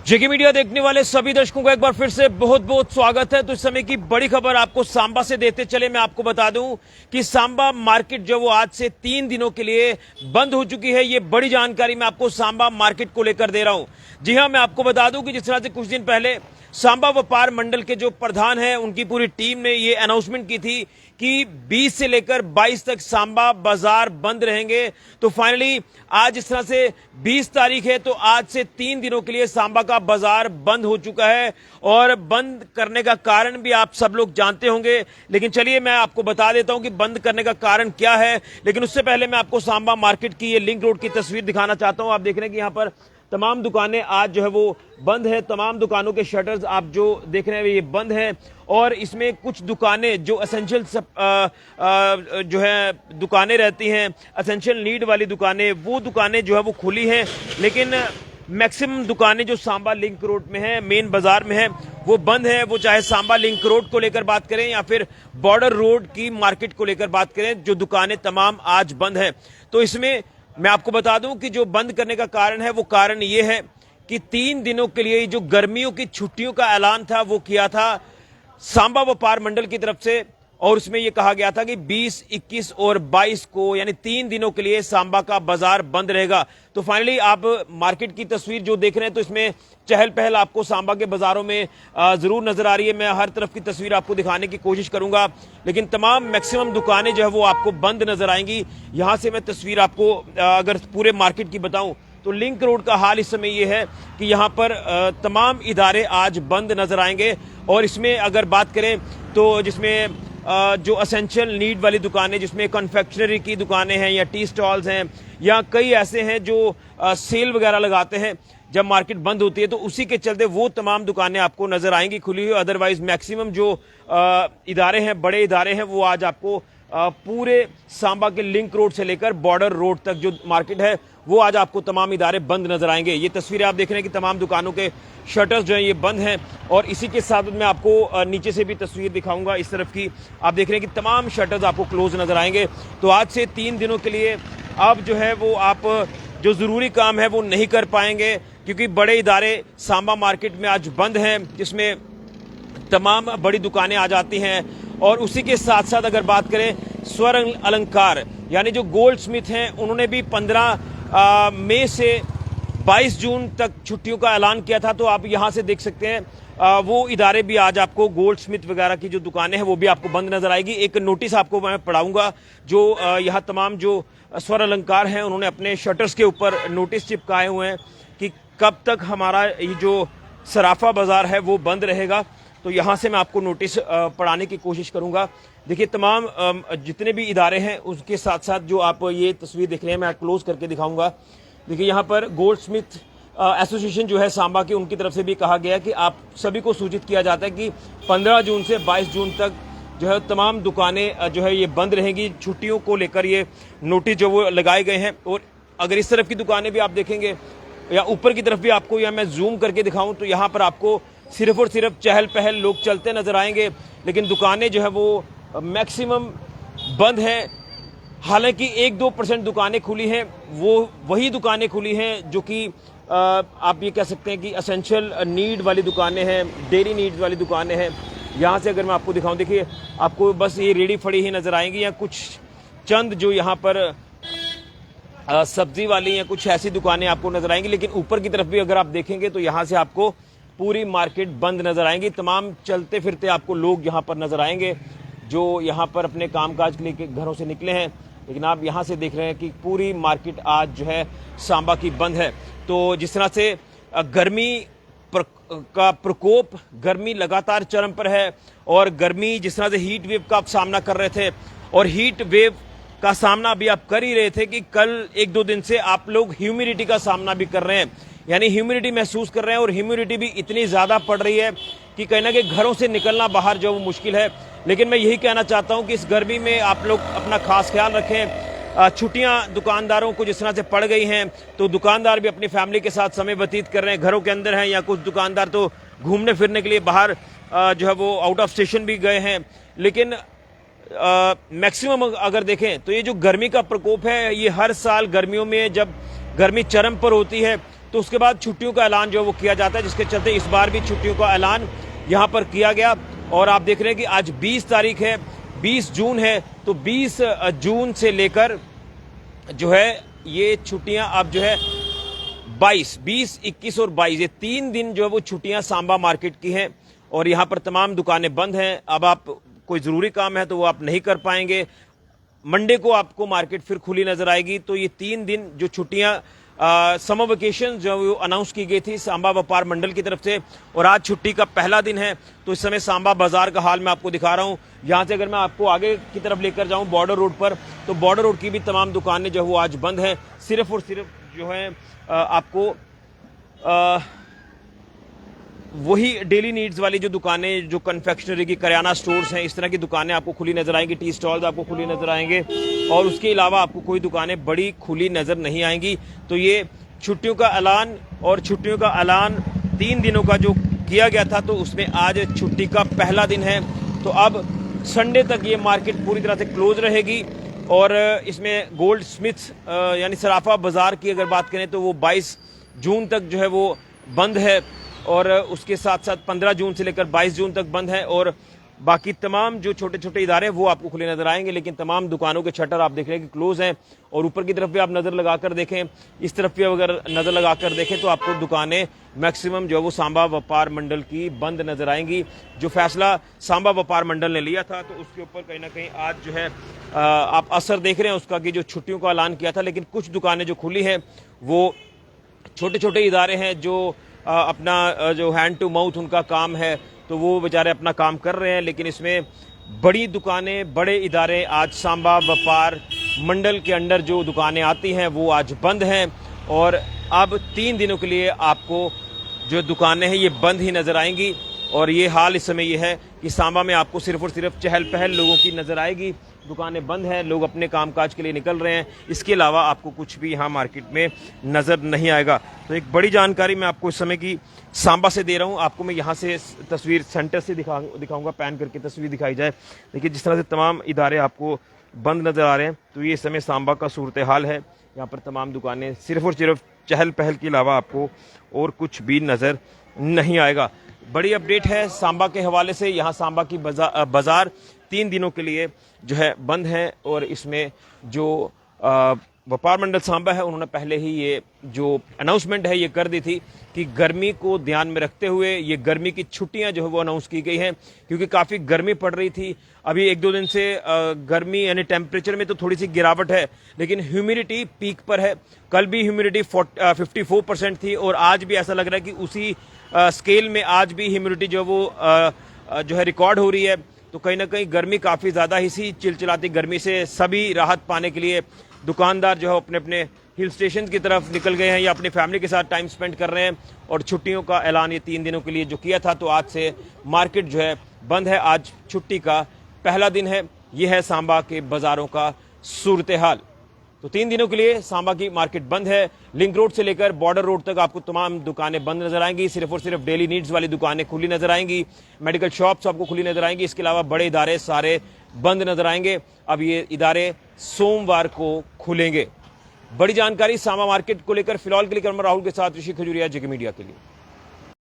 जेके media देखने वाले सभी दर्शकों को एक बार फिर से बहुत बहुत स्वागत है। तो इस समय की बड़ी खबर आपको सांबा से देते चले। मैं आपको बता दूं कि सांबा मार्केट जो वो आज से 3 दिनों के लिए बंद हो चुकी है। ये बड़ी जानकारी मैं आपको सांबा मार्केट को लेकर दे रहा हूं। जी हां, मैं आपको बता दूं कि जिस तरह से कुछ दिन पहले सांबा व्यापार मंडल के जो प्रधान हैं उनकी पूरी टीम ने ये अनाउंसमेंट की थी कि 20 से लेकर 22 तक सांबा बाजार बंद रहेंगे। तो फाइनली आज इस तरह से 20 तारीख है, तो आज से 3 दिनों के लिए सांबा का बाजार बंद हो चुका है। और बंद करने का कारण भी आप सब लोग जानते होंगे, लेकिन चलिए मैं आपको बता देता हूं कि बंद करने का कारण क्या है। लेकिन उससे पहले मैं आपको सांबा मार्केट की ये लिंक रोड की तस्वीर दिखाना चाहता हूं। आप देख रहे हैं कि यहां पर तमाम दुकानें आज जो है वो बंद है। तमाम दुकानों के शटर्स आप जो देख रहे हैं ये बंद है। और इसमें कुछ दुकानें जो एसेंशियल जो है दुकानें रहती हैं, एसेंशियल नीड वाली दुकानें, वो दुकानें जो है वो खुली हैं। लेकिन मैक्सिमम दुकानें जो सांबा लिंक रोड में है, मेन बाजार में है, वो बंद है। वो चाहे सांबा लिंक रोड को लेकर बात करें या फिर बॉर्डर रोड की मार्केट को लेकर बात करें, जो दुकानें तमाम आज बंद है। तो इसमें मैं आपको बता दूं कि जो बंद करने का कारण है वो कारण ये है कि 3 दिनों के लिए जो गर्मियों की छुट्टियों का ऐलान था वो किया था सांबा व्यापार मंडल की तरफ से। और उसमें यह कहा गया था कि 20, 21 और 22 को यानी 3 दिनों के लिए सांबा का बाजार बंद रहेगा। तो फाइनली आप मार्केट की तस्वीर जो देख रहे हैं तो इसमें चहल पहल आपको सांबा के बाजारों में जरूर नजर आ रही है। मैं हर तरफ की तस्वीर आपको दिखाने की कोशिश करूंगा, लेकिन तमाम मैक्सिमम दुकानें जो है वो आपको बंद नजर आएंगी। यहां से मैं तस्वीर आपको अगर पूरे मार्केट की बताऊं तो लिंक रोड का हाल इस समय यह है कि यहां पर तमाम इदारे आज बंद नजर आएंगे। और इसमें अगर बात करें तो जिसमें जो एसेंशियल नीड वाली दुकानें, जिसमें कन्फेक्शनरी की दुकानें हैं या टी स्टॉल्स हैं या कई ऐसे हैं जो सेल वगैरह लगाते हैं जब मार्केट बंद होती है, तो उसी के चलते वो तमाम दुकानें आपको नजर आएंगी खुली हुई। अदरवाइज मैक्सिमम जो इदारे हैं, बड़े इदारे हैं, वो आज आपको पूरे सांबा के लिंक रोड से लेकर बॉर्डर रोड तक जो मार्केट है वो आज आपको तमाम इदारे बंद नजर आएंगे। ये तस्वीरें आप देख रहे हैं कि तमाम दुकानों के शटर्स जो हैं ये बंद हैं। और इसी के साथ मैं आपको नीचे से भी तस्वीर दिखाऊंगा इस तरफ की। आप देख रहे हैं कि तमाम शटर्स आपको क्लोज नजर आएंगे। तो आज से 3 दिनों के लिए अब जो है वो आप जो जरूरी काम है वो नहीं कर पाएंगे, क्योंकि बड़े इदारे सांबा मार्केट में आज बंद हैं, जिसमें तमाम बड़ी दुकानें आ जाती हैं। और उसी के साथ साथ अगर बात करें स्वर्ण अलंकार यानी जो गोल्ड स्मिथ हैं, उन्होंने भी 15 मई से 22 जून तक छुट्टियों का ऐलान किया था। तो आप यहां से देख सकते हैं वो इदारे भी आज आपको गोल्ड स्मिथ वगैरह की जो दुकानें हैं वो भी आपको बंद नजर आएगी। एक नोटिस आपको मैं पढ़ाऊंगा जो यहाँ तमाम जो स्वर्ण अलंकार हैं उन्होंने अपने शटर्स के ऊपर नोटिस चिपकाए हुए हैं कि कब तक हमारा ये जो सराफा बाजार है वो बंद रहेगा। तो यहां से मैं आपको नोटिस पढ़ाने की कोशिश करूंगा। देखिए तमाम जितने भी इदारे हैं उसके साथ साथ जो आप ये तस्वीर देख रहे हैं मैं क्लोज करके दिखाऊंगा। देखिए यहाँ पर गोल्ड स्मिथ एसोसिएशन जो है सांबा की, उनकी तरफ से भी कहा गया है कि आप सभी को सूचित किया जाता है कि 15 जून से 22 जून तक जो है तमाम दुकानें जो है ये बंद रहेंगी। छुट्टियों को लेकर ये नोटिस जो वो लगाए गए हैं। और अगर इस तरफ की दुकानें भी आप देखेंगे या ऊपर की तरफ भी आपको या मैं जूम करके दिखाऊं तो यहाँ पर आपको सिर्फ और सिर्फ चहल पहल लोग चलते नजर आएंगे, लेकिन दुकानें जो है वो मैक्सिमम बंद हैं। हालांकि 1-2% दुकानें खुली हैं, वो वही दुकानें खुली हैं जो कि आप ये कह सकते हैं कि एसेंशियल नीड वाली दुकानें हैं, डेली नीड वाली दुकानें हैं। यहाँ से अगर मैं आपको दिखाऊं, देखिए आपको बस ये रेडी फड़ी ही नजर आएंगी या कुछ चंद जो यहाँ पर सब्जी वाली या कुछ ऐसी दुकानें आपको नजर आएंगी। लेकिन ऊपर की तरफ भी अगर आप देखेंगे तो यहाँ से आपको पूरी मार्केट बंद नजर आएंगी। तमाम चलते फिरते आपको लोग यहाँ पर नजर आएंगे जो यहाँ पर अपने कामकाज के लिए घरों से निकले हैं। लेकिन आप यहाँ से देख रहे हैं कि पूरी मार्केट आज जो है सांबा की बंद है। तो जिस तरह से गर्मी का प्रकोप, गर्मी लगातार चरम पर है और गर्मी जिस तरह से हीट वेव का आप सामना कर रहे थे और हीट वेव का सामना अभी आप कर ही रहे थे कि कल 1-2 दिन से आप लोग ह्यूमिडिटी का सामना भी कर रहे हैं, यानी ह्यूमिडिटी महसूस कर रहे हैं। और ह्यूमिडिटी भी इतनी ज्यादा पड़ रही है कि कहीं ना कहीं घरों से निकलना बाहर जो वो मुश्किल है। लेकिन मैं यही कहना चाहता हूं कि इस गर्मी में आप लोग अपना खास ख्याल रखें। छुट्टियां दुकानदारों को जिस तरह से पड़ गई हैं तो दुकानदार भी अपनी फैमिली के साथ समय व्यतीत कर रहे हैं, घरों के अंदर हैं, या कुछ दुकानदार तो घूमने फिरने के लिए बाहर जो है वो आउट ऑफ स्टेशन भी गए हैं। लेकिन मैक्सिमम अगर देखें तो ये जो गर्मी का प्रकोप है ये हर साल गर्मियों में जब गर्मी चरम पर होती है तो उसके बाद छुट्टियों का ऐलान जो है वो किया जाता है, जिसके चलते इस बार भी छुट्टियों का ऐलान यहाँ पर किया गया। और आप देख रहे हैं कि आज 20 तारीख है, 20 जून है, तो 20 जून से लेकर जो है ये छुट्टियां अब जो है 22, 20, 21 और 22 ये 3 दिन जो है वो छुट्टियां सांबा मार्केट की हैं। और यहाँ पर तमाम दुकानें बंद हैं। अब आप कोई ज़रूरी काम है तो वो आप नहीं कर पाएंगे। मंडे को आपको मार्केट फिर खुली नजर आएगी। तो ये 3 दिन जो छुट्टियां समर वेकेशन जो वो अनाउंस की गई थी सांबा व्यापार मंडल की तरफ से, और आज छुट्टी का पहला दिन है। तो इस समय सांबा बाजार का हाल मैं आपको दिखा रहा हूं। यहां से अगर मैं आपको आगे की तरफ लेकर जाऊं बॉर्डर रोड पर, तो बॉर्डर रोड की भी तमाम दुकानें जो है वो आज बंद हैं। सिर्फ और सिर्फ जो है आपको वही डेली नीड्स वाली जो दुकानें, जो कन्फेक्शनरी की, करियाना स्टोर्स हैं, इस तरह की दुकानें आपको खुली नजर आएंगी। टी स्टॉल्स आपको खुली नजर आएंगे, और उसके अलावा आपको कोई दुकानें बड़ी खुली नजर नहीं आएंगी। तो ये छुट्टियों का ऐलान, और छुट्टियों का ऐलान 3 दिनों का जो किया गया था, तो उसमें आज छुट्टी का पहला दिन है। तो अब संडे तक ये मार्केट पूरी तरह से क्लोज रहेगी। और इसमें गोल्ड स्मिथ्स यानी सराफा बाजार की अगर बात करें तो वो 22 जून तक जो है वो बंद है, और उसके साथ साथ 15 जून से लेकर 22 जून तक बंद है। और बाकी तमाम जो छोटे छोटे इदारे वो आपको खुले नजर आएंगे, लेकिन तमाम दुकानों के शटर आप देख रहे हैं कि क्लोज हैं। और ऊपर की तरफ भी आप नज़र लगाकर देखें, इस तरफ भी अगर नज़र लगाकर देखें तो आपको दुकानें मैक्सिमम जो है वो सांबा व्यापार मंडल की बंद नजर आएंगी। जो फैसला सांबा व्यापार मंडल ने लिया था, तो उसके ऊपर कहीं ना कहीं आज जो है आप असर देख रहे हैं उसका, कि जो छुट्टियों का ऐलान किया था। लेकिन कुछ दुकानें जो खुली हैं वो छोटे छोटे इदारे हैं जो अपना जो हैंड टू माउथ उनका काम है, तो वो बेचारे अपना काम कर रहे हैं। लेकिन इसमें बड़ी दुकानें, बड़े इदारे, आज सांबा व्यापार मंडल के अंडर जो दुकानें आती हैं वो आज बंद हैं। और अब 3 दिनों के लिए आपको जो दुकानें हैं ये बंद ही नज़र आएंगी। और ये हाल इस समय ये है कि सांबा में आपको सिर्फ और सिर्फ चहल पहल लोगों की नज़र आएगी। दुकानें बंद हैं, लोग अपने कामकाज के लिए निकल रहे हैं। इसके अलावा आपको कुछ भी यहाँ मार्केट में नज़र नहीं आएगा। तो एक बड़ी जानकारी मैं आपको इस समय की सांबा से दे रहा हूँ। आपको मैं यहाँ से तस्वीर सेंटर से दिखाऊंगा, पैन करके तस्वीर दिखाई जाए। देखिए जिस तरह से तमाम इदारे आपको बंद नज़र आ रहे हैं, तो ये समय सांबा का सूरत हाल है। यहाँ पर तमाम दुकानें सिर्फ और सिर्फ चहल पहल के अलावा आपको और कुछ भी नज़र नहीं आएगा। बड़ी अपडेट है सांबा के हवाले से। यहाँ सांबा की बाजार 3 दिनों के लिए जो है बंद है। और इसमें जो व्यापार मंडल सांबा है उन्होंने पहले ही ये जो अनाउंसमेंट है ये कर दी थी कि गर्मी को ध्यान में रखते हुए ये गर्मी की छुट्टियां जो है वो अनाउंस की गई हैं, क्योंकि काफ़ी गर्मी पड़ रही थी। अभी 1-2 दिन से गर्मी यानी टेम्परेचर में तो थोड़ी सी गिरावट है, लेकिन ह्यूमिडिटी पीक पर है। कल भी ह्यूमिडिटी 54% थी, और आज भी ऐसा लग रहा है कि उसी स्केल में आज भी ह्यूमिडिटी जो वो जो है रिकॉर्ड हो रही है। तो कहीं ना कहीं गर्मी काफ़ी ज़्यादा ही सी चिलचिलाती गर्मी से सभी राहत पाने के लिए दुकानदार जो है अपने अपने हिल स्टेशन की तरफ निकल गए हैं या अपनी फैमिली के साथ टाइम स्पेंड कर रहे हैं। और छुट्टियों का ऐलान ये 3 दिनों के लिए जो किया था, तो आज से मार्केट जो है बंद है। आज छुट्टी का पहला दिन है। ये है सांबा के बाज़ारों का सूरत हाल। तो 3 दिनों के लिए सांबा की मार्केट बंद है। लिंक रोड से लेकर बॉर्डर रोड तक आपको तमाम दुकानें बंद नजर आएंगी। सिर्फ और सिर्फ डेली नीड्स वाली दुकानें खुली नजर आएंगी। मेडिकल शॉप्स आपको खुली नजर आएंगी। इसके अलावा बड़े इदारे सारे बंद नजर आएंगे। अब ये इदारे सोमवार को खुलेंगे। बड़ी जानकारी सांबा मार्केट को लेकर फिलहाल के लिए राहुल के साथ ऋषि खजूरिया, जेके मीडिया के लिए।